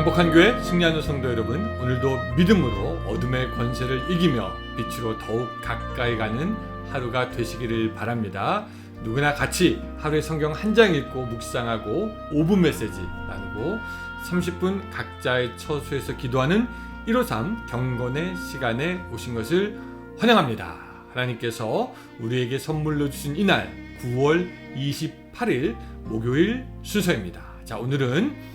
행복한 교회 승리하는 성도 여러분, 오늘도 믿음으로 어둠의 권세를 이기며 빛으로 더욱 가까이 가는 하루가 되시기를 바랍니다. 누구나 같이 하루에 성경 한 장 읽고 묵상하고 5분 메시지 나누고 30분 각자의 처소에서 기도하는 153 경건의 시간에 오신 것을 환영합니다. 하나님께서 우리에게 선물로 주신 이날 9월 28일 목요일 순서입니다. 자, 오늘은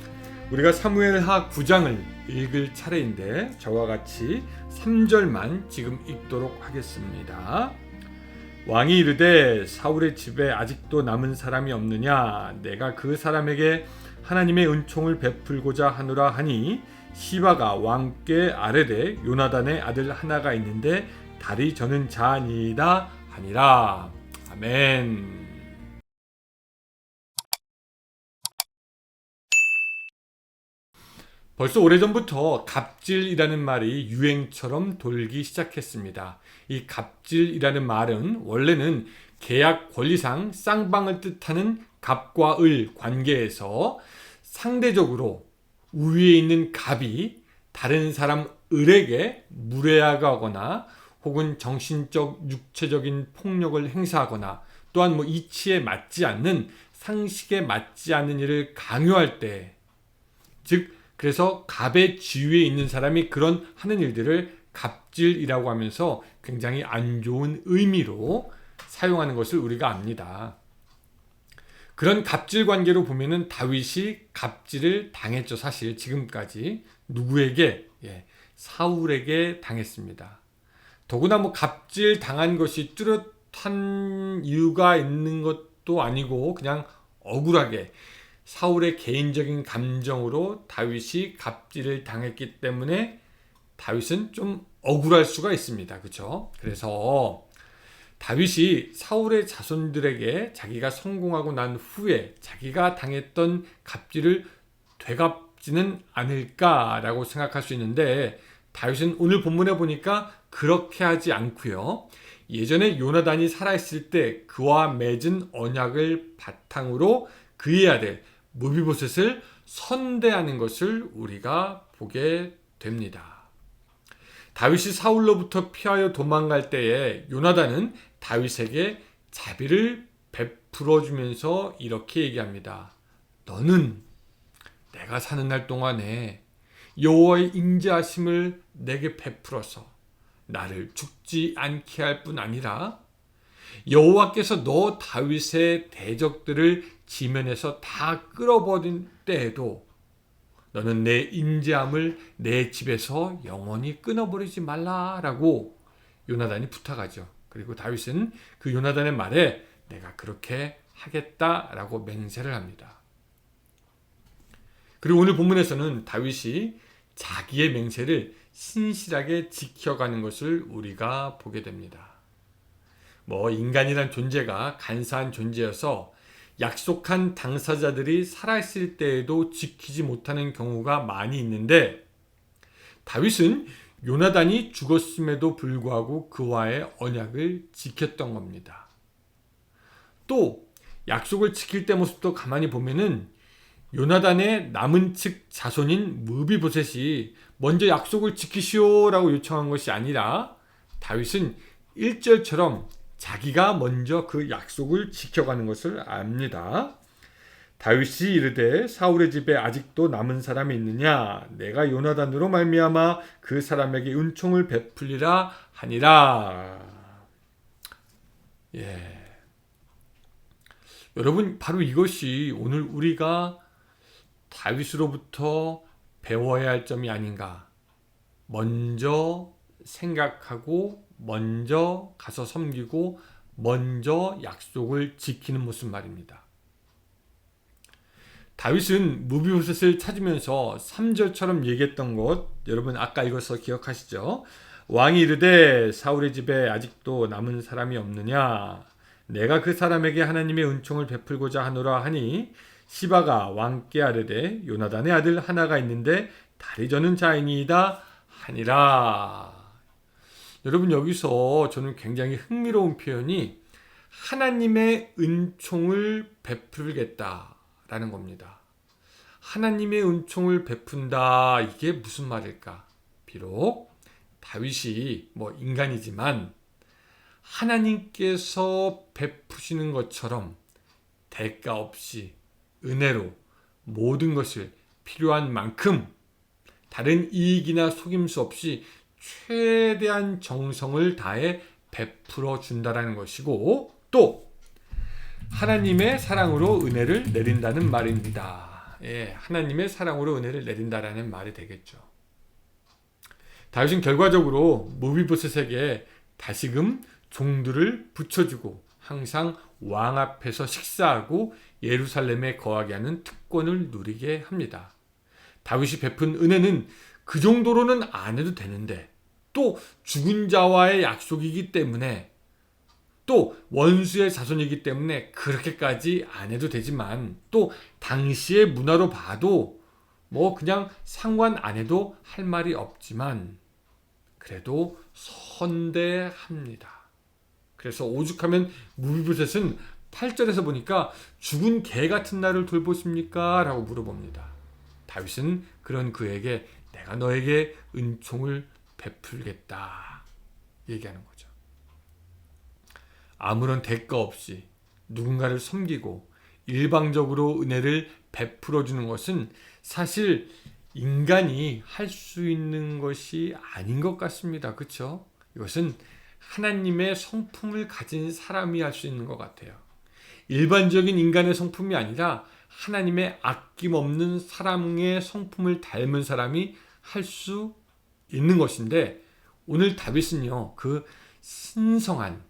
우리가 사무엘하 9장을 읽을 차례인데 저와 같이 3절만 지금 읽도록 하겠습니다. 왕이 이르되 사울의 집에 아직도 남은 사람이 없느냐? 내가 그 사람에게 하나님의 은총을 베풀고자 하노라 하니 시바가 왕께 아뢰되 요나단의 아들 하나가 있는데 다리 저는 자니이다 하니라. 아멘. 벌써 오래전부터 갑질이라는 말이 유행처럼 돌기 시작했습니다. 이 갑질이라는 말은 원래는 계약 권리상 쌍방을 뜻하는 갑과 을 관계에서 상대적으로 우위에 있는 갑이 다른 사람 을에게 무례하거나 혹은 정신적, 육체적인 폭력을 행사하거나 또한 이치에 맞지 않는 상식에 맞지 않는 일을 강요할 때, 즉 그래서 갑의 지위에 있는 사람이 그런 하는 일들을 갑질이라고 하면서 굉장히 안 좋은 의미로 사용하는 것을 우리가 압니다. 그런 갑질 관계로 보면은 다윗이 갑질을 당했죠. 사실 지금까지 누구에게? 사울에게 당했습니다. 더구나 갑질 당한 것이 뚜렷한 이유가 있는 것도 아니고 그냥 억울하게 사울의 개인적인 감정으로 다윗이 갑질을 당했기 때문에 다윗은 좀 억울할 수가 있습니다. 그렇죠? 그래서 다윗이 사울의 자손들에게 자기가 성공하고 난 후에 자기가 당했던 갑질을 되갚지는 않을까라고 생각할 수 있는데 다윗은 오늘 본문에 보니까 그렇게 하지 않고요. 예전에 요나단이 살아있을 때 그와 맺은 언약을 바탕으로 그의 아들 무비보셋을 선대하는 것을 우리가 보게 됩니다. 다윗이 사울로부터 피하여 도망갈 때에 요나단은 다윗에게 자비를 베풀어 주면서 이렇게 얘기합니다. 너는 내가 사는 날 동안에 여호와의 인자하심을 내게 베풀어서 나를 죽지 않게 할 뿐 아니라 여호와께서 너 다윗의 대적들을 지면에서 다 끌어버린 때에도 너는 내 인자함을 내 집에서 영원히 끊어버리지 말라라고 요나단이 부탁하죠. 그리고 다윗은 그 요나단의 말에 내가 그렇게 하겠다라고 맹세를 합니다. 그리고 오늘 본문에서는 다윗이 자기의 맹세를 신실하게 지켜가는 것을 우리가 보게 됩니다. 인간이란 존재가 간사한 존재여서 약속한 당사자들이 살아있을 때에도 지키지 못하는 경우가 많이 있는데 다윗은 요나단이 죽었음에도 불구하고 그와의 언약을 지켰던 겁니다. 또 약속을 지킬 때 모습도 가만히 보면은 요나단의 남은 측 자손인 무비보셋이 먼저 약속을 지키시오라고 요청한 것이 아니라 다윗은 1절처럼 자기가 먼저 그 약속을 지켜가는 것을 압니다. 다윗이 이르되 사울의 집에 아직도 남은 사람이 있느냐? 내가 요나단으로 말미암아 그 사람에게 은총을 베풀리라 하니라. 여러분, 바로 이것이 오늘 우리가 다윗으로부터 배워야 할 점이 아닌가. 먼저 생각하고 먼저 가서 섬기고 먼저 약속을 지키는 모습 말입니다. 다윗은 무비보셋을 찾으면서 3절처럼 얘기했던 것 여러분 아까 읽어서 기억하시죠? 왕이 이르되 사울의 집에 아직도 남은 사람이 없느냐? 내가 그 사람에게 하나님의 은총을 베풀고자 하노라 하니 시바가 왕께 아뢰되 요나단의 아들 하나가 있는데 다리 저는 자이니이다 하니라. 여러분 여기서 저는 굉장히 흥미로운 표현이 하나님의 은총을 베풀겠다라는 겁니다. 하나님의 은총을 베푼다. 이게 무슨 말일까? 비록 다윗이 인간이지만 하나님께서 베푸시는 것처럼 대가 없이 은혜로 모든 것을 필요한 만큼 다른 이익이나 속임수 없이 최대한 정성을 다해 베풀어 준다라는 것이고, 또 하나님의 사랑으로 은혜를 내린다는 말입니다. 하나님의 사랑으로 은혜를 내린다라는 말이 되겠죠. 다윗은 결과적으로 무비보셋에게 다시금 종들을 붙여주고 항상 왕 앞에서 식사하고 예루살렘에 거하게 하는 특권을 누리게 합니다. 다윗이 베푼 은혜는 그 정도로는 안 해도 되는데, 또 죽은 자와의 약속이기 때문에, 또 원수의 자손이기 때문에 그렇게까지 안 해도 되지만, 또 당시의 문화로 봐도 그냥 상관 안 해도 할 말이 없지만 그래도 선대합니다. 그래서 오죽하면 무비보셋은 8절에서 보니까 죽은 개 같은 나를 돌보십니까? 라고 물어봅니다. 다윗은 그런 그에게 내가 너에게 은총을 베풀겠다 얘기하는 거죠. 아무런 대가 없이 누군가를 섬기고 일방적으로 은혜를 베풀어 주는 것은 사실 인간이 할 수 있는 것이 아닌 것 같습니다. 그렇죠? 이것은 하나님의 성품을 가진 사람이 할 수 있는 것 같아요. 일반적인 인간의 성품이 아니라 하나님의 아낌없는 사랑의 성품을 닮은 사람이 할 수 있는 것인데, 오늘 다윗은요 그 신성한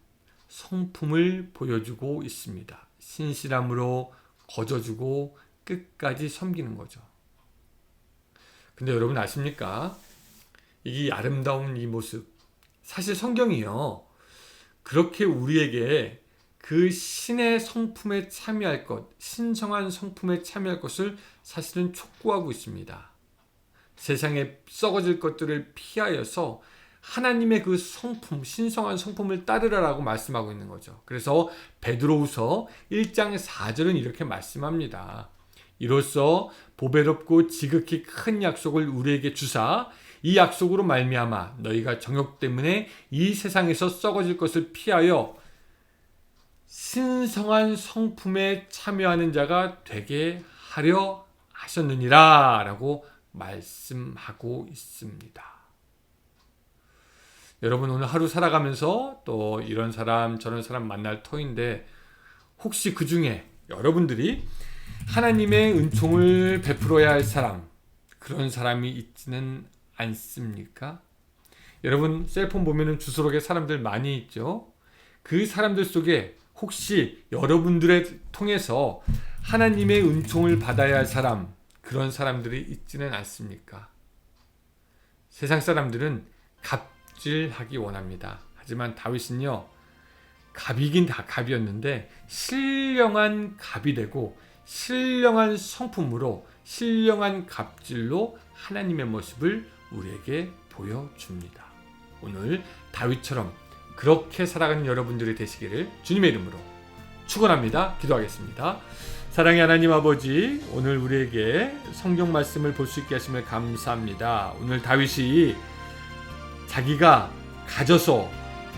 성품을 보여주고 있습니다. 신실함으로 거저주고 끝까지 섬기는 거죠. 근데 여러분 아십니까? 이 아름다운 이 모습, 사실 성경이요 그렇게 우리에게 그 신의 성품에 참여할 것, 신성한 성품에 참여할 것을 사실은 촉구하고 있습니다. 세상에 썩어질 것들을 피하여서 하나님의 그 성품, 신성한 성품을 따르라라고 말씀하고 있는 거죠. 그래서 베드로후서 1장 4절은 이렇게 말씀합니다. 이로써 보배롭고 지극히 큰 약속을 우리에게 주사 이 약속으로 말미암아 너희가 정욕 때문에 이 세상에서 썩어질 것을 피하여 신성한 성품에 참여하는 자가 되게 하려 하셨느니라 라고 말씀하고 있습니다. 여러분 오늘 하루 살아가면서 또 이런 사람 저런 사람 만날 터인데, 혹시 그 중에 여러분들이 하나님의 은총을 베풀어야 할 사람, 그런 사람이 있지는 않습니까? 여러분 셀폰 보면은 주소록에 사람들 많이 있죠. 그 사람들 속에 혹시 여러분들을 통해서 하나님의 은총을 받아야 할 사람, 그런 사람들이 있지는 않습니까? 세상 사람들은 갑질하기 원합니다. 하지만 다윗은요 갑이긴 다 갑이었는데 신령한 갑이 되고 신령한 성품으로 신령한 갑질로 하나님의 모습을 우리에게 보여줍니다. 오늘 다윗처럼 그렇게 살아가는 여러분들이 되시기를 주님의 이름으로 축원합니다. 기도하겠습니다. 사랑의 하나님 아버지, 오늘 우리에게 성경 말씀을 볼 수 있게 하심을 감사합니다. 오늘 다윗이 자기가 가져서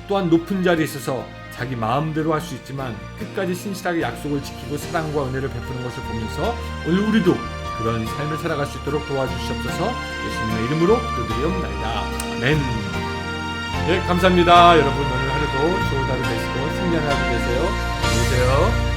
또한 높은 자리에 있어서 자기 마음대로 할 수 있지만 끝까지 신실하게 약속을 지키고 사랑과 은혜를 베푸는 것을 보면서 오늘 우리도 그런 삶을 살아갈 수 있도록 도와주시옵소서. 예수님의 이름으로 기도드리옵나이다. 아멘. 네, 감사합니다. 여러분 오늘 하루도 좋은 하루 되시고 승리하는 하루 되세요. 안녕히 계세요.